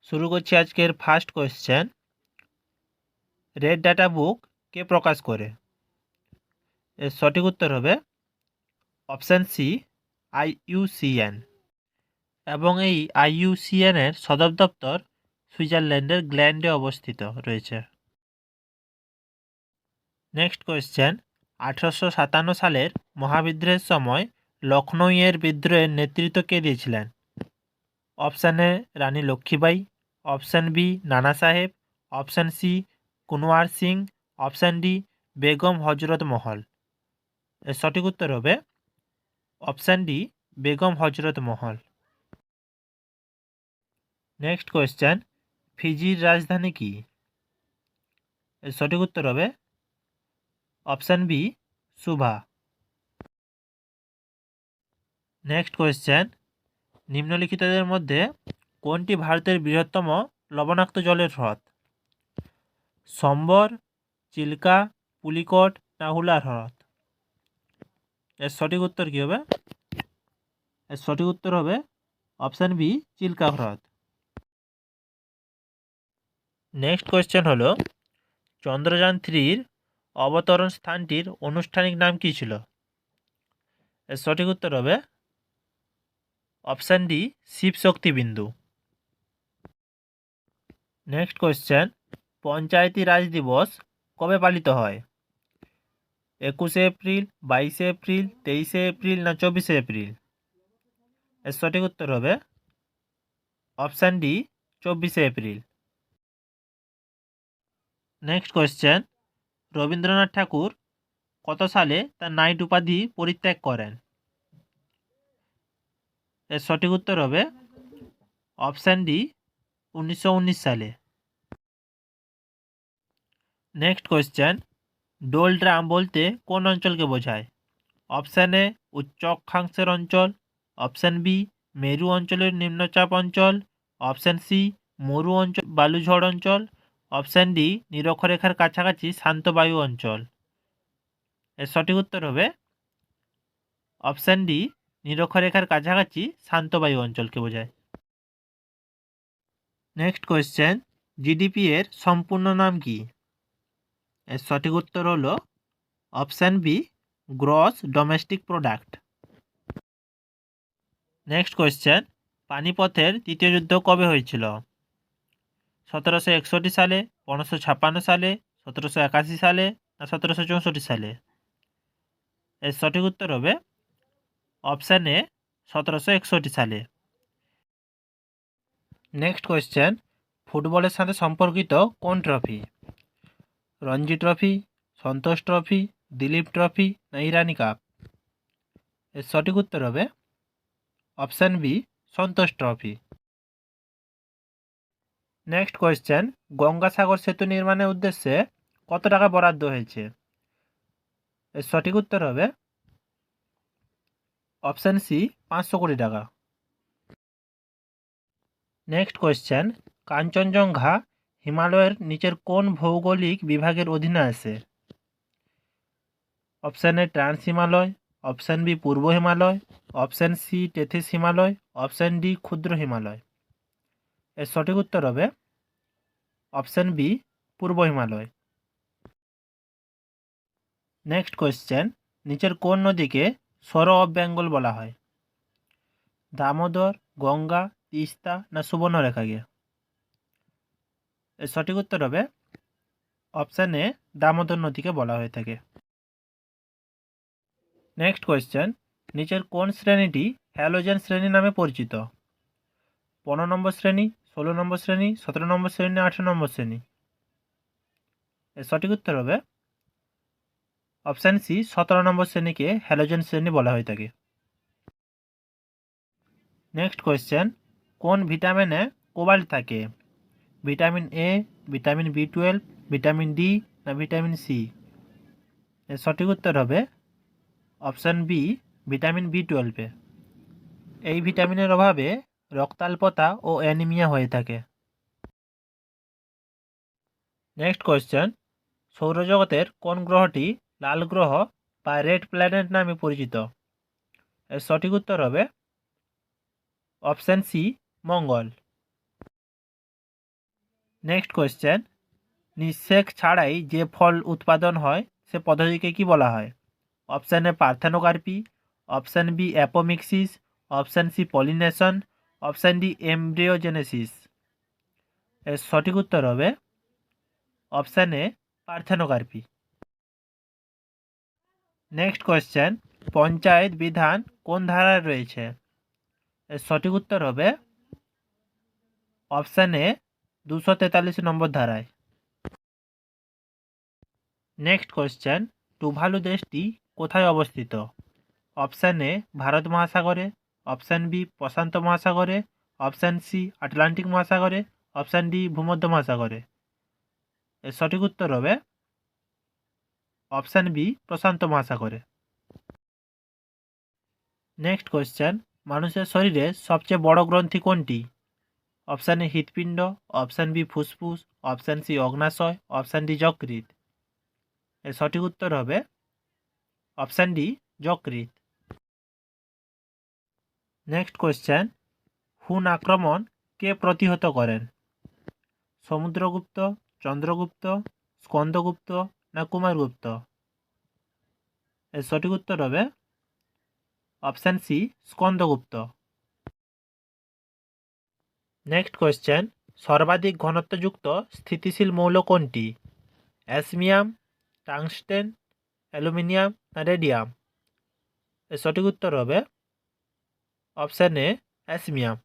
শুরু করছি আজকের first question. Red data book কে প্রকাশ করে? এর সঠিক উত্তর হবে অপশান সি, IUCN। এবং এই IUCN এর সদর দপ্তর সুইজারল্যান্ডের গ্ল্যান্ডে অবস্থিত রয়েছে। নেক্সট কোয়েশ্চেন, 1857 সালের মহাবিদ্রোহের সময় লখনৌয়ের বিদ্রোহের নেতৃত্ব কে দিয়েছিলেন? Option A Rani Lakshmibai, option B Nana Sahib, option C Kunwar Singh, option D Begum Hazrat Mahal. এর সঠিক উত্তর হবে অপশান ডি বেগম হজরত মহল। নেক্সট কোয়েশ্চেন, ফিজির রাজধানী কি? এর সঠিক উত্তর হবে অপশান বি সুভা। নেক্সট কোয়েশ্চেন, নিম্নলিখিতদের মধ্যে কোনটি ভারতের বৃহত্তম লবণাক্ত জলের হ্রদ? সম্বর, চিল্কা, পুলিকট না হুলার হ্রদ? এর সঠিক উত্তর কী হবে? এর সঠিক উত্তর হবে অপশান বি চিল্কা হ্রদ। নেক্সট কোয়েশ্চেন হলো, চন্দ্রযান-3 অবতরণ স্থানটির আনুষ্ঠানিক নাম কী ছিল? এর সঠিক উত্তর হবে অপশান ডি শিবশক্তি বিন্দু। নেক্সট কোয়েশ্চেন, পঞ্চায়েতি রাজ দিবস কবে পালিত হয়? 21শে এপ্রিল, 22শে এপ্রিল, 23শে এপ্রিল না 24শে এপ্রিল? এর সঠিক উত্তর হবে অপশান ডি 24শে April. Next question, Rabindranath Thakur কত সালে তার নাইট উপাধি পরিত্যাগ করেন? এর সঠিক উত্তর হবে অপশান ডি 1919 সালে। নেক্সট কোয়েশ্চেন, ডোল ড্রাম বলতে কোন অঞ্চলকে বোঝায়? অপশান এ উচ্চ অক্ষাংশের অঞ্চল, অপশান বি মেরু অঞ্চলের নিম্নচাপ অঞ্চল, অপশান সি মরু অঞ্চল বালুঝড় অঞ্চল, অপশান ডি নিরক্ষরেখার কাছাকাছি শান্ত বায়ু অঞ্চল। এর সঠিক উত্তর হবে অপশান ডি নিরক্ষরেখার কাছাকাছি শান্ত বায়ু অঞ্চলকে বোঝায়। নেক্সট কোয়েশ্চেন, জিডিপি এর সম্পূর্ণ নাম কি? এর সঠিক উত্তর হলো option B gross domestic product. Next question, পানিপথের তৃতীয় যুদ্ধ কবে হয়েছিল? 1761 সালে, 1556 সালে, 1781 সালে না 1764 সালে? এর সঠিক উত্তর হবে অপশান এ 1761 সালে। নেক্সট কোয়েশ্চেন, ফুটবলের সাথে সম্পর্কিত কোন ট্রফি? রঞ্জি ট্রফি, সন্তোষ ট্রফি, দিলীপ ট্রফি না ইরানি কাপ? এর সঠিক উত্তর হবে অপশান বি সন্তোষ ট্রফি। নেক্সট কোয়েশ্চেন, গঙ্গাসাগর সেতু নির্মাণের উদ্দেশ্যে কত টাকা বরাদ্দ হয়েছে? এর সঠিক উত্তর হবে অপশান সি 500 কোটি টাকা। নেক্সট কোয়েশ্চেন, কাঞ্চনজঙ্ঘা হিমালয়ের নিচের কোন ভৌগোলিক বিভাগের অধীনে আসে? Option A trans Himalaya, option B পূর্ব Himalaya, option C Tethys Himalaya, option D ক্ষুদ্র হিমালয়। এর সঠিক উত্তর হবে অপশান বি পূর্ব হিমালয়। নেক্সট কোয়েশ্চেন, নিচের কোন নদীকে সরো অফ বেঙ্গল বলা হয়? দামোদর, গঙ্গা, তিস্তা না সুবর্ণরেখাকে? এর সঠিক উত্তর হবে অপশান এ দামোদর নদীকে বলা হয়ে থাকে। নেক্সট কোয়েশ্চেন, নিচের কোন শ্রেণীটি হ্যালোজেন শ্রেণী নামে পরিচিত? 15 নম্বর শ্রেণী, 16 নম্বর শ্রেণী, 17 নম্বর শ্রেণী, 18 নম্বর শ্রেণী? এর সঠিক উত্তর হবে অপশান সি 17 নম্বর শ্রেণীকে হ্যালোজেন শ্রেণী বলা হয়ে থাকে। নেক্সট কোয়েশ্চেন, কোন ভিটামিনে কোবাল্ট থাকে? Vitamin A, vitamin B12, vitamin D না ভিটামিন সি? এর সঠিক উত্তর হবে অপশান বি ভিটামিন B12। এই ভিটামিনের অভাবে রক্তাল্পতা ও অ্যানিমিয়া হয়ে থাকে। নেক্সট কোয়েশ্চেন, সৌরজগতের কোন গ্রহটি লাল গ্রহ বা রেড প্ল্যানেট নামে পরিচিত? এর সঠিক উত্তর হবে অপশান সি মঙ্গল। নেক্সট কোয়েশ্চেন, নিষেক ছাড়াই যে ফল উৎপাদন হয় সে পদ্ধতিকে কি বলা হয়? Option A parthenocarpy, option B apomixis, option C pollination, option D embryogenesis. এর সঠিক উত্তর হবে option A parthenocarpy. Next question, panchayat বিধান কোন ধারায় রয়েছে? এর সঠিক উত্তর হবে অপশান এ 243 নম্বর ধারায়। নেক্সট কোয়েশ্চেন, টুভালু দেশটি কোথায় অবস্থিত? অপশান এ ভারত মহাসাগরে, অপশান বি প্রশান্ত মহাসাগরে, অপশান সি আটলান্টিক মহাসাগরে, অপশান ডি ভূমধ্য মহাসাগরে। এর সঠিক উত্তর হবে অপশান বি প্রশান্ত মহাসাগরে। নেক্সট কোয়েশ্চেন, মানুষের শরীরে সবচেয়ে বড় গ্রন্থি কোনটি? অপশান এ হৃৎপিণ্ড, অপশান বি ফুসফুস, অপশান সি অগ্নাশয়, অপশান ডি যকৃৎ। এর সঠিক উত্তর হবে অপশান ডি যকৃৎ। নেক্সট কোয়েশ্চেন, হুন আক্রমণ কে প্রতিহত করেন? সমুদ্রগুপ্ত, চন্দ্রগুপ্ত, স্কন্দগুপ্ত না কুমারগুপ্ত? এর সঠিক উত্তর হবে option C Skandagupta. Next question, সর্বাধিক ঘনত্বযুক্ত স্থিতিশীল মৌল কোনটি? অ্যাসমিয়াম, টাংস্টেন, অ্যালুমিনিয়াম না রেডিয়াম? এর সঠিক উত্তর হবে option A osmium.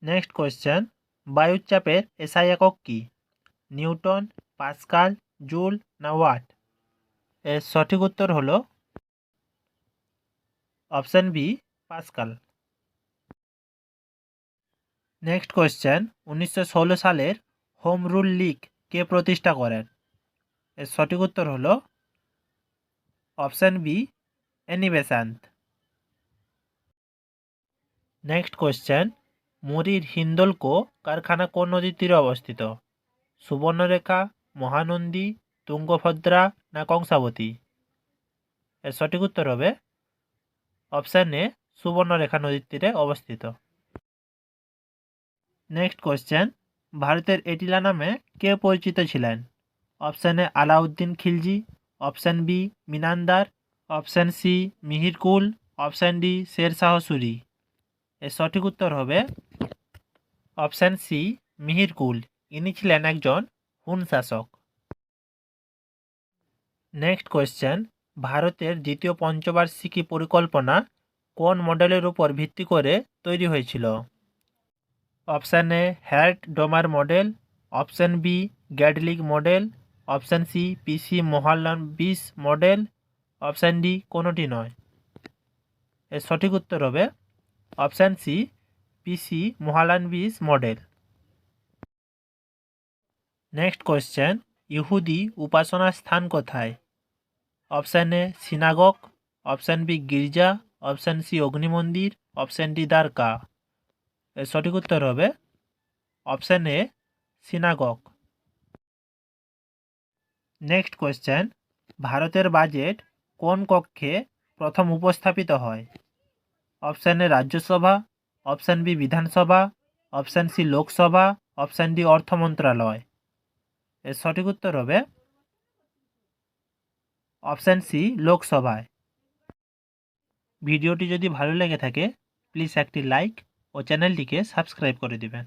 Next question, বায়ুর চাপের এসআই একক কি? নিউটন, পাস্কাল, জুল না ওয়াট? এর সঠিক উত্তর হলো option B pascal. Next question, 1916 সালের হোম রুল লীগ কে প্রতিষ্ঠা করেন? এর সঠিক উত্তর হলো option B Annie Besant. Next question, মুরির হিন্দলকো কারখানা কোন নদীর তীরে অবস্থিত? সুবর্ণরেখা, মহানন্দী, তুঙ্গভদ্রা না কংসাবতী? এর সঠিক উত্তর হবে অপশান এ সুবর্ণরেখা নদীর তীরে অবস্থিত। নেক্সট কোয়েশ্চেন, ভারতের এটিলা নামে কে পরিচিত ছিলেন? Option A Alauddin Khilji, option B Menander, option C Mihirakula, option D Sher Shah Suri. এর সঠিক উত্তর হবে অপশান সি মিহিরকুল। ইনি ছিলেন একজন হুন শাসক। নেক্সট কোয়েশ্চেন, ভারতের দ্বিতীয় পঞ্চবার্ষিকী পরিকল্পনা কোন মডেলের উপর ভিত্তি করে তৈরি হয়েছিল? Option A Harrod Domar model, option B Gadgil model, option C PC Mahalanobis model, option D কোনোটি নয়। এর সঠিক উত্তর হবে option C PC Mahalanobis model. Next question, ইহুদি উপাসনার স্থান কোথায়? Option A synagogue, option B গির্জা, অপশান সি অগ্নিমন্দির, অপশান ডি দ্বারকা। এর সঠিক উত্তর হবে option A synagogue. Next question, ভারতের বাজেট কোন কক্ষে প্রথম উপস্থাপিত হয়? Option A Rajya Sabha, option B বিধানসভা, option C Lok Sabha, option D অর্থ মন্ত্রণালয়। এর সঠিক উত্তর হবে অপশান সি লোকসভায়। ভিডিওটি যদি ভালো লেগে থাকে প্লিজ একটি লাইক ও চ্যানেলটিকে সাবস্ক্রাইব করে দিবেন।